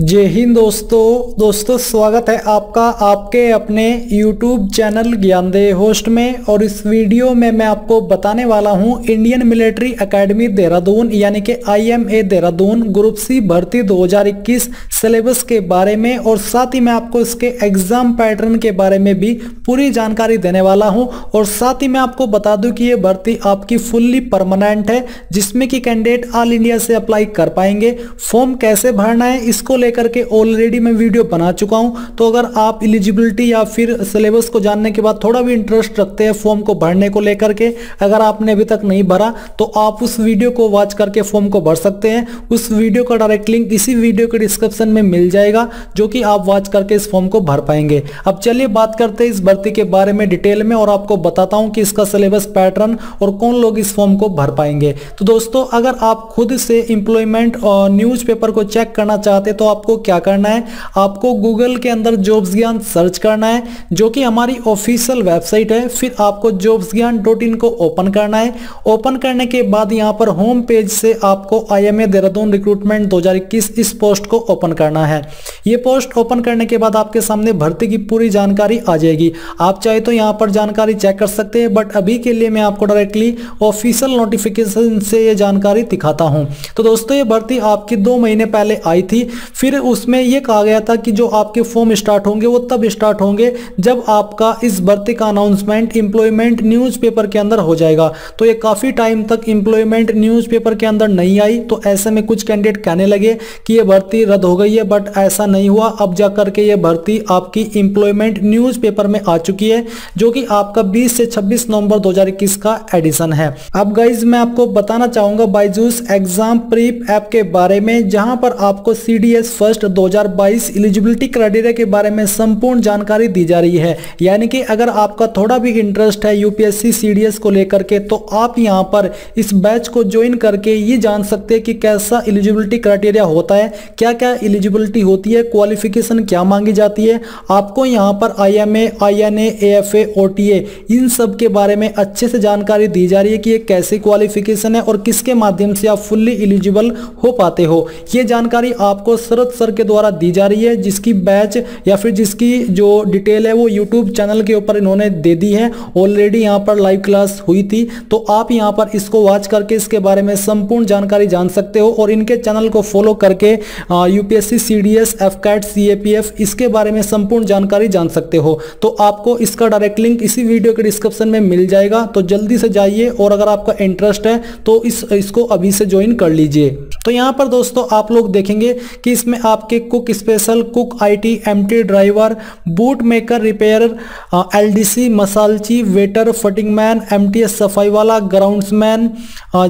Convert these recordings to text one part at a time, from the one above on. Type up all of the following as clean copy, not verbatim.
जय हिंद दोस्तों स्वागत है आपका आपके अपने YouTube चैनल ज्ञानदेव होस्ट में। और इस वीडियो में मैं आपको बताने वाला हूं इंडियन मिलिट्री एकेडमी देहरादून यानी कि IMA देहरादून ग्रुप सी भर्ती 2021 सिलेबस के बारे में, और साथ ही मैं आपको इसके एग्जाम पैटर्न के बारे में भी पूरी जानकारी देने वाला हूं। और साथ ही मैं आपको बता दूं कि ये भर्ती आपकी फुल्ली परमानेंट है, जिसमें कि कैंडिडेट ऑल इंडिया से अप्लाई कर पाएंगे। फॉर्म कैसे भरना है इसको लेकर के ऑलरेडी मैं वीडियो बना चुका हूं, तो अगर आप एलिजिबिलिटी या फिर सिलेबस को जानने के बाद थोड़ा भी इंटरेस्ट रखते हैं फॉर्म को भरने को लेकर के, अगर आपने अभी तक नहीं भरा तो आप उस वीडियो को वॉच करके फॉर्म को भर सकते हैं। उस वीडियो का डायरेक्ट लिंक इसी वीडियो के डिस्क्रिप्शन में मिल जाएगा, जो कि आप वॉच करके इस फॉर्म को भर पाएंगे। अब चलिए बात करते हैं इस भर्ती के बारे में डिटेल में, और आपको बताता हूं कि इसका सिलेबस पैटर्न और कौन लोग इस फॉर्म को भर पाएंगे। तो दोस्तों, अगर आप खुद से एम्प्लॉयमेंट और न्यूज़पेपर को चेक करना चाहते तो आपको क्या करना है, आपको गूगल के अंदर जॉब्स ज्ञान सर्च करना है, जो कि हमारी ऑफिशियल वेबसाइट है। फिर आपको jobsgyan.in को ओपन करना है। ओपन करने के बाद यहां पर होम पेज से आपको IMA देहरादून रिक्रूटमेंट 2021 इस पोस्ट को ओपन करना है। ये पोस्ट ओपन करने के बाद आपके सामने भर्ती की पूरी जानकारी आ जाएगी। आप चाहे तो यहां पर जानकारी चेक कर सकते हैं, बट अभी के लिए मैं आपको डायरेक्टली ऑफिशियल नोटिफिकेशन से ये जानकारी दिखाता हूं। तो दोस्तों, ये भर्ती आपकी 2 महीने पहले आई थी। फिर उसमें यह कहा गया था कि जो आपके फॉर्म स्टार्ट होंगे वो तब स्टार्ट होंगे जब आपका इस भर्ती का अनाउंसमेंट एम्प्लॉयमेंट न्यूज़पेपर के अंदर हो जाएगा। तो ये काफी टाइम तक एम्प्लॉयमेंट न्यूज़पेपर के अंदर नहीं आई, तो ऐसे में कुछ कैंडिडेट कहने लगे कि ये भर्ती रद्द हो गई है, बट ऐसा नहीं हुआ। अब जाकर के ये भर्ती आपकी एम्प्लॉयमेंट न्यूज़पेपर में आ चुकी है, जो कि आपका 20 से 26 नवंबर 2021 का एडिशन है। अब गाइज मैं आपको बताना चाहूंगा बायजूस एग्जाम प्रीप ऐप के बारे में, जहां पर आपको CDS फर्स्ट 2022 एलिजिबिलिटी क्राइटेरिया के बारे में संपूर्ण जानकारी दी जा रही है। यानी कि अगर आपका थोड़ा भी इंटरेस्ट है UPSC CDS को लेकर के, तो आप यहां पर इस बैच को ज्वाइन करके ये जान सकते हैं कि कैसा एलिजिबिलिटी क्राइटेरिया होता है, क्या क्या एलिजिबिलिटी होती है, क्वालिफिकेशन क्या मांगी जाती है। आपको यहां पर IMA, INA, AFA, OTA इन सब के बारे में अच्छे से जानकारी दी जा रही है कि ये कैसी क्वालिफिकेशन है और किसके माध्यम से आप फुल्ली एलिजिबल हो पाते हो। ये जानकारी आपको शरद सर के द्वारा दी जा रही है, जिसकी बैच या फिर जिसकी जो डिटेल है वो YouTube चैनल के ऊपर इन्होंने दे दी है। ऑलरेडी यहाँ पर लाइव क्लास हुई थी, तो आप यहाँ पर इसको वॉच करके इसके बारे में संपूर्ण जानकारी जान सकते हो। और इनके चैनल को फॉलो करके UPSC CDS FCAT CAPF इसके बारे में संपूर्ण जानकारी जान सकते हो। तो आपको इसका डायरेक्ट लिंक इसी वीडियो के डिस्क्रिप्शन में मिल जाएगा, तो जल्दी से जाइए, और अगर आपका इंटरेस्ट है तो इसको अभी से ज्वाइन कर लीजिए। तो यहाँ पर दोस्तों आप लोग देखेंगे कि इसमें आपके cook special, cook IT, MT driver, boot maker, repairer, LDC, मसालची, वेटर, फटिंग मैन, MTS सफाई वाला, ग्राउंड्समैन,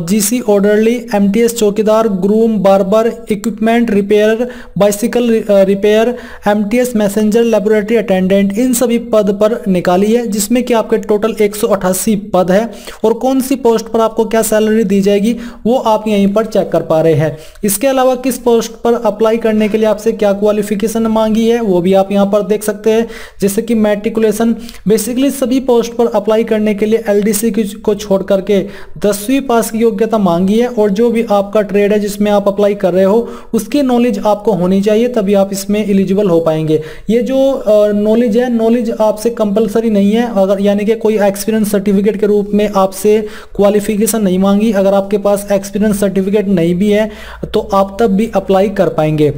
GC ऑर्डरली, MTS चौकीदार, groom, barber, equipment repairer, bicycle repair, MTS messenger, laboratory attendant, इन सभी पद पर निकाली है, जिसमें कि आपके टोटल 188 पद है। और कौन सी पोस्ट पर आपको क्या सैलरी दी जाएगी वो आप यहीं पर चेक कर पा रहे हैं। इसके अलावा किस पोस्ट पर अप्लाई करने के लिए आपसे क्या क्वालिफिकेशन मांगी है वो भी आप यहां पर देख सकते हैं, जैसे कि मैट्रिकुलेशन। बेसिकली सभी पोस्ट पर अप्लाई करने के लिए LDC को छोड़ करके 10वीं पास की योग्यता मांगी है, और जो भी आपका ट्रेड है जिसमें आप अप्लाई कर रहे हो उसकी नॉलेज आपको होनी चाहिए, तभी आप इसमें एलिजिबल हो पाएंगे। ये जो नॉलेज है, नॉलेज आपसे कंपलसरी नहीं है, अगर यानी कि कोई एक्सपीरियंस सर्टिफिकेट के रूप में आपसे क्वालिफिकेशन नहीं मांगी। अगर आपके पास एक्सपीरियंस सर्टिफिकेट नहीं भी है तो आप तब भी अप्लाई कर पाएंगे।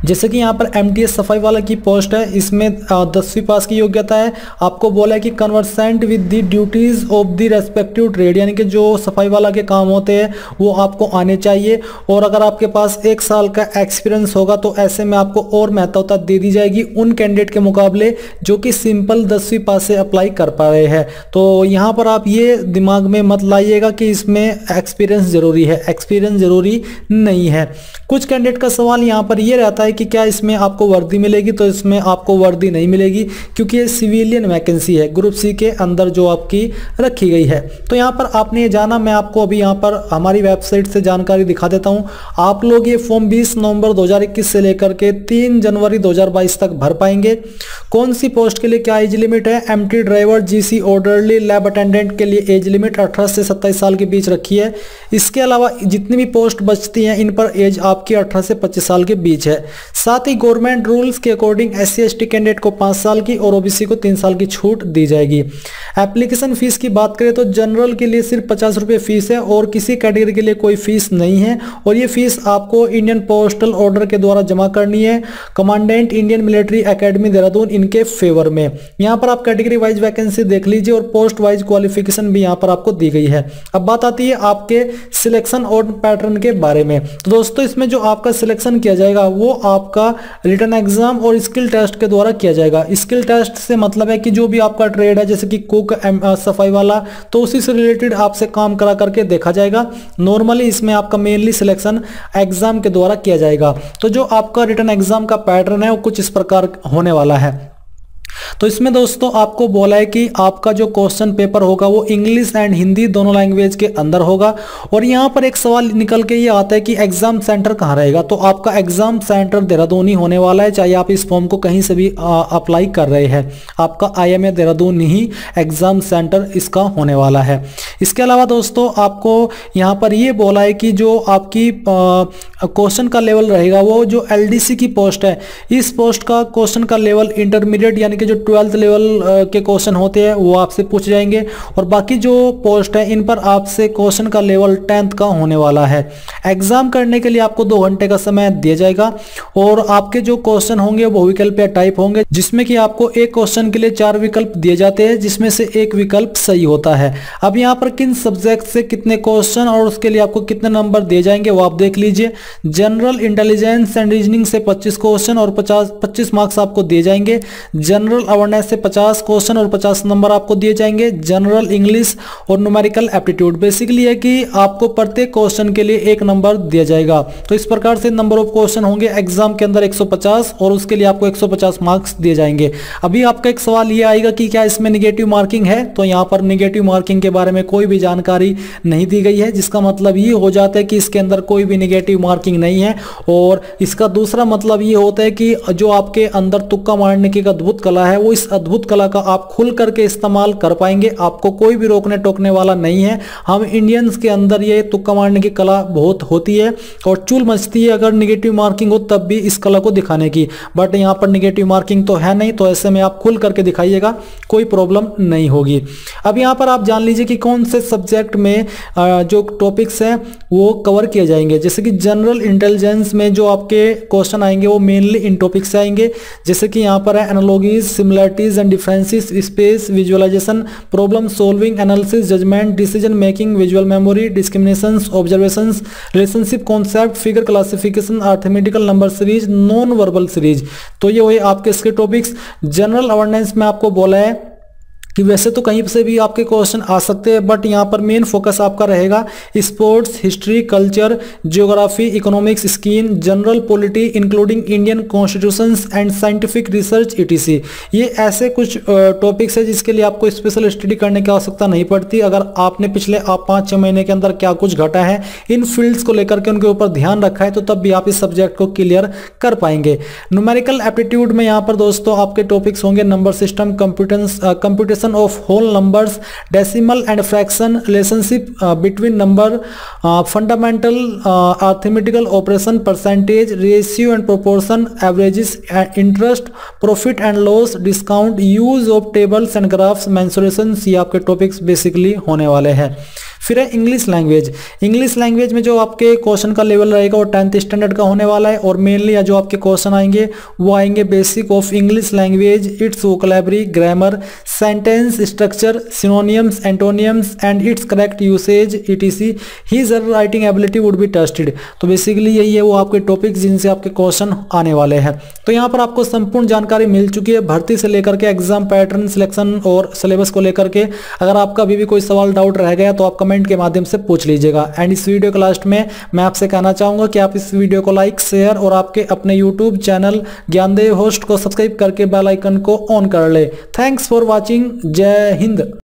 जैसे कि यहाँ पर MTS सफाई वाला की पोस्ट है, इसमें 10वीं पास की योग्यता है। आपको बोला है कि conversant with the duties of the respective trade, यानी कि जो सफाई वाला के काम होते हैं वो आपको आने चाहिए। और अगर आपके पास 1 साल का एक्सपीरियंस होगा तो ऐसे में आपको और महत्वता दे दी जाएगी उन कैंडिडेट के मुकाबले जो कि सिंपल 10वीं पास से अप्लाई कर पा रहे हैं। तो यहाँ पर आप ये दिमाग में मत लाइएगा कि इसमें एक्सपीरियंस जरूरी है, एक्सपीरियंस जरूरी नहीं है। कुछ कैंडिडेट का सवाल यहाँ पर ये रहता है कि क्या इसमें आपको वर्दी मिलेगी, तो इसमें आपको वर्दी नहीं मिलेगी, क्योंकि ये सिविलियन वैकेंसी है ग्रुप सी के अंदर जो आपकी रखी गई है। तो यहाँ पर आपने ये जाना, मैं आपको अभी यहाँ पर हमारी वेबसाइट से जानकारी दिखा देता हूँ। आप लोग ये फॉर्म 20 नवंबर 2021 से लेकर के 3 जनवरी 2022 तक भर पाएंगे। कौन सी पोस्ट के लिए क्या एज लिमिट है, MT driver, GC orderly, lab attendant के लिए एज लिमिट 18 से 27 साल के बीच रखी है। इसके अलावा जितनी भी पोस्ट बचती हैं इन पर एज आपकी 18 से 25 साल के बीच है। साथ ही गवर्नमेंट रूल्स के अकॉर्डिंग SC/ST कैंडिडेट को 5 साल की और OBC को 3 साल की छूट दी जाएगी। एप्लीकेशन फीस की बात करें तो जनरल के लिए सिर्फ 50 रुपये फीस है और किसी कैटेगरी के लिए कोई फीस नहीं है और ये फीस आपको इंडियन पोस्टल ऑर्डर के द्वारा जमा करनी है commandant Indian military academy Dehradun इनके फेवर में। यहाँ पर आप कैटेगरी वाइज वैकेंसी देख लीजिए और पोस्ट वाइज क्वालिफिकेशन भी यहाँ पर आपको दी गई है। अब बात आती है आपके सिलेक्शन और पैटर्न के बारे में। तो दोस्तों इसमें जो आपका सिलेक्शन किया जाएगा वो आपका रिटन एग्जाम और स्किल टेस्ट के द्वारा किया जाएगा। स्किल टेस्ट से मतलब है कि जो भी आपका ट्रेड है जैसे कि कुक सफाई वाला तो उसी से रिलेटेड आपसे काम करा करके देखा जाएगा। नॉर्मली इसमें आपका मेनली सिलेक्शन एग्जाम के द्वारा किया जाएगा। तो जो आपका रिटन एग्जाम का पैटर्न है वो कुछ इस प्रकार होने वाला है। तो इसमें दोस्तों आपको बोला है कि आपका जो क्वेश्चन पेपर होगा वो इंग्लिश एंड हिंदी दोनों लैंग्वेज के अंदर होगा। और यहाँ पर एक सवाल निकल के ये आता है कि एग्जाम सेंटर कहाँ रहेगा। तो आपका एग्जाम सेंटर देहरादून ही होने वाला है, चाहे आप इस फॉर्म को कहीं से भी अप्लाई कर रहे हैं। आपका IMA देहरादून ही एग्जाम सेंटर इसका होने वाला है। इसके अलावा दोस्तों आपको यहाँ पर ये बोला है कि जो आपकी क्वेश्चन का लेवल रहेगा वो जो LDC की पोस्ट है, इस पोस्ट का क्वेश्चन का लेवल इंटरमीडिएट यानी कि जो 12th लेवल के क्वेश्चन होते हैं वो आपसे पूछ जाएंगे और बाकी जो पोस्ट है इन पर आपसे क्वेश्चन का लेवल 10th का होने वाला है। एग्जाम करने के लिए आपको 2 घंटे का समय दिया जाएगा और आपके जो क्वेश्चन होंगे वो विकल्प या टाइप होंगे जिसमें कि आपको एक क्वेश्चन के लिए 4 विकल्प दिए जाते हैं जिसमें से एक विकल्प सही होता है। अब यहाँ पर किन सब्जेक्ट से कितने क्वेश्चन और उसके लिए आपको कितने नंबर दिए जाएंगे वो आप देख लीजिए। जनरल इंटेलिजेंस एंड रीजनिंग से 25 क्वेश्चन और 25 मार्क्स आपको दिए जाएंगे। जनरल अवेयरनेस से 50 क्वेश्चन और 50 नंबर आपको दिए जाएंगे। जनरल इंग्लिश और न्यूमेरिकल एप्टीट्यूड बेसिकली है कि आपको प्रत्येक क्वेश्चन के लिए 1 नंबर दिया जाएगा। तो इस प्रकार से नंबर ऑफ क्वेश्चन होंगे एग्जाम के अंदर 150 और उसके लिए आपको 150 मार्क्स दिए जाएंगे। अभी आपका एक सवाल ये आएगा कि क्या इसमें निगेटिव मार्किंग है। तो यहाँ पर निगेटिव मार्किंग के बारे में कोई भी जानकारी नहीं दी गई है, जिसका मतलब ये हो जाता है कि इसके अंदर कोई भी निगेटिव मार्किंग नहीं है। और इसका दूसरा मतलब ये होता है कि जो आपके अंदर तुक्का मारने की अद्भुत कला है वो इस अद्भुत कला का आप खुल करके इस्तेमाल कर पाएंगे। आपको कोई भी रोकने टोकने वाला नहीं है। हम इंडियंस के अंदर ये तुक्का मारने की कला बहुत होती है और चूल मचती है अगर निगेटिव मार्किंग हो तब भी इस कला को दिखाने की, बट यहाँ पर निगेटिव मार्किंग तो है नहीं। तो ऐसे में आप खुल करके दिखाइएगा, कोई प्रॉब्लम नहीं होगी। अब यहाँ पर आप जान लीजिए कि कौन से सब्जेक्ट में जो टॉपिक्स हैं वो कवर किए जाएंगे। जैसे कि जनरल इंटेलिजेंस में जो आपके क्वेश्चन आएंगे वो मेनली इन टॉपिक्स से आएंगे, जैसे कि यहाँ पर है analogies, similarities and differences, space, visualisation, problem solving, analysis, judgement, decision making, visual memory, discriminations, observations, relationship concept, figure classification, arithmetical number series, non verbal series. तो ये हुए आपके इसके टॉपिक्स। जनरल अवेयरनेस में आपको बोला है कि वैसे तो कहीं से भी आपके क्वेश्चन आ सकते हैं, बट यहाँ पर मेन फोकस आपका रहेगा sports, history, culture, geography, economics, scheme, general polity including Indian constitutions and scientific research ETC। ये ऐसे कुछ टॉपिक्स है जिसके लिए आपको स्पेशल स्टडी करने की आवश्यकता नहीं पड़ती। अगर आपने पिछले 5-6 महीने के अंदर क्या कुछ घटा है इन फील्ड्स को लेकर के उनके ऊपर ध्यान रखा है तो तब भी आप इस सब्जेक्ट को क्लियर कर पाएंगे। न्यूमेरिकल एप्टीट्यूड में यहाँ पर दोस्तों आपके टॉपिक्स होंगे number system, computation of whole numbers, decimal and fraction, relationship between number, fundamental arithmetical operation, percentage, ratio and proportion, averages, interest, profit and loss, discount, use of tables and graphs, mensuration। ये आपके topics basically होने वाले हैं। फिर है English language. English language में जो आपके क्वेश्चन का लेवल रहेगा वो 10th स्टैंडर्ड का होने वाला है और मेनली जो आपके क्वेश्चन आएंगे वो आएंगे basic of English language, it's vocabulary, grammar, sentence structure, synonyms, एंटोनियम्स and it's correct usage ETC। His writing ability would be tested. तो बेसिकली यही है वो आपके टॉपिक्स जिनसे आपके क्वेश्चन आने वाले हैं। तो यहाँ पर आपको संपूर्ण जानकारी मिल चुकी है भर्ती से लेकर के एग्जाम पैटर्न, सिलेक्शन और सिलेबस को लेकर के। अगर आपका अभी भी कोई सवाल डाउट रह गया तो आप कमेंट के माध्यम से पूछ लीजिएगा। एंड इस वीडियो के लास्ट में मैं आपसे कहना चाहूंगा कि आप इस वीडियो को लाइक, शेयर और आपके अपने यूट्यूब चैनल ज्ञानदेव होस्ट को सब्सक्राइब करके बेल आइकन को ऑन कर ले। Thanks for watching. जय हिंद।